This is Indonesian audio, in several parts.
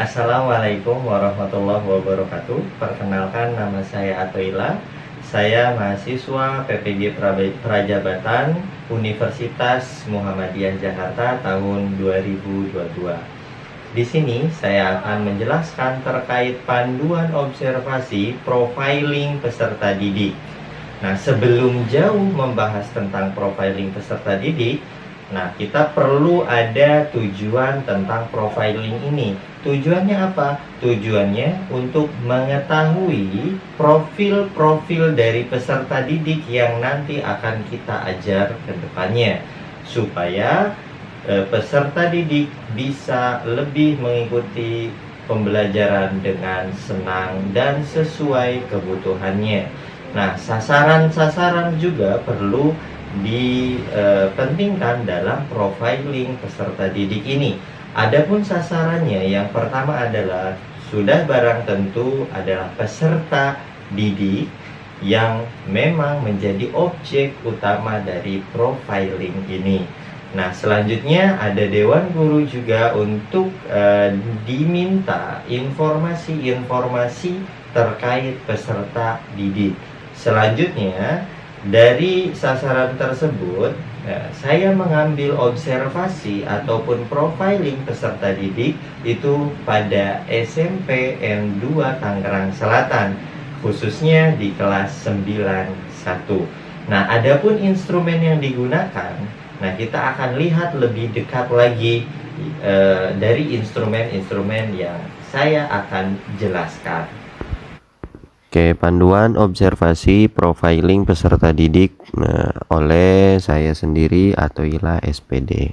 Assalamualaikum warahmatullahi wabarakatuh. Perkenalkan, nama saya Atoila. Saya mahasiswa PPG Prajabatan Universitas Muhammadiyah Jakarta tahun 2022. Di sini saya akan menjelaskan terkait panduan observasi profiling peserta didik. Nah, sebelum jauh membahas tentang profiling peserta didik, kita perlu ada tujuan tentang profiling ini. Tujuannya apa? Tujuannya untuk mengetahui profil-profil dari peserta didik yang nanti akan kita ajar ke depannya, supaya peserta didik bisa lebih mengikuti pembelajaran dengan senang dan sesuai kebutuhannya. Nah, sasaran-sasaran juga perlu dipentingkan dalam profiling peserta didik ini. Adapun sasarannya, yang pertama adalah sudah barang tentu adalah peserta didik yang memang menjadi objek utama dari profiling ini. Nah, selanjutnya ada Dewan Guru juga untuk diminta informasi-informasi terkait peserta didik. Selanjutnya, dari sasaran tersebut, saya mengambil observasi ataupun profiling peserta didik itu pada SMP N2 Tangerang Selatan, khususnya di kelas 91. Nah, adapun instrumen yang digunakan, kita akan lihat lebih dekat lagi dari instrumen-instrumen yang saya akan jelaskan. Oke, panduan observasi profiling peserta didik oleh saya sendiri, Atoila SPD.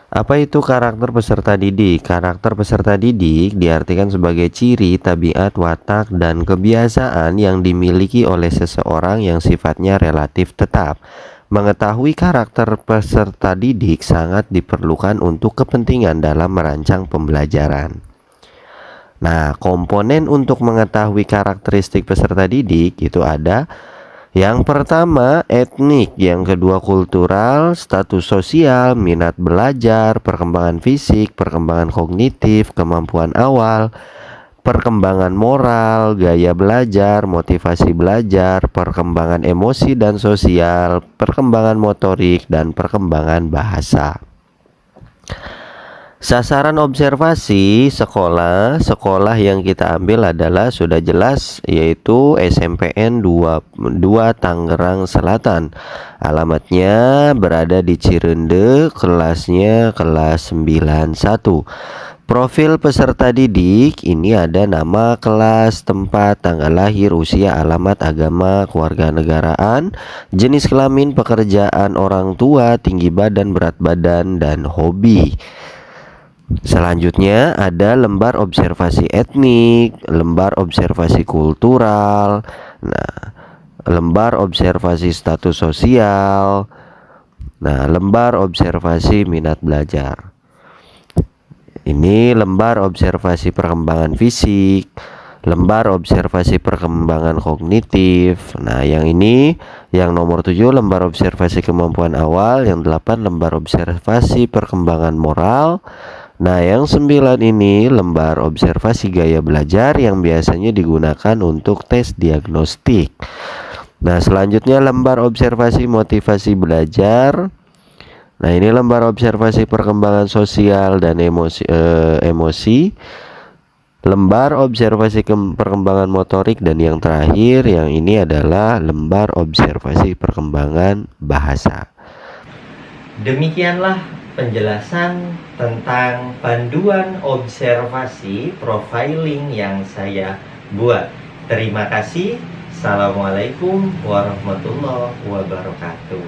Apa itu karakter peserta didik? Karakter peserta didik diartikan sebagai ciri, tabiat, watak, dan kebiasaan yang dimiliki oleh seseorang yang sifatnya relatif tetap. Mengetahui karakter peserta didik sangat diperlukan untuk kepentingan dalam merancang pembelajaran. Nah, komponen untuk mengetahui karakteristik peserta didik itu ada yang pertama etnik, yang kedua kultural, status sosial, minat belajar, perkembangan fisik, perkembangan kognitif, kemampuan awal, perkembangan moral, gaya belajar, motivasi belajar, perkembangan emosi dan sosial, perkembangan motorik, dan perkembangan bahasa. Sasaran observasi sekolah yang kita ambil adalah sudah jelas, yaitu SMPN 2 Tangerang Selatan. Alamatnya berada di Cirende, kelasnya kelas 91. Profil peserta didik ini ada nama, kelas, tempat, tanggal lahir, usia, alamat, agama, kewarganegaraan, jenis kelamin, pekerjaan orang tua, tinggi badan, berat badan, dan hobi. Selanjutnya ada lembar observasi etnik, lembar observasi kultural, lembar observasi status sosial, lembar observasi minat belajar. Ini lembar observasi perkembangan fisik, lembar observasi perkembangan kognitif. Yang ini yang nomor 7 lembar observasi kemampuan awal, yang 8 lembar observasi perkembangan moral. Yang 9 ini lembar observasi gaya belajar yang biasanya digunakan untuk tes diagnostik. Selanjutnya lembar observasi motivasi belajar. Ini lembar observasi perkembangan sosial dan emosi. Lembar observasi perkembangan motorik, dan yang terakhir yang ini adalah lembar observasi perkembangan bahasa. Demikianlah penjelasan tentang panduan observasi profiling yang saya buat. Terima kasih. Assalamualaikum warahmatullahi wabarakatuh.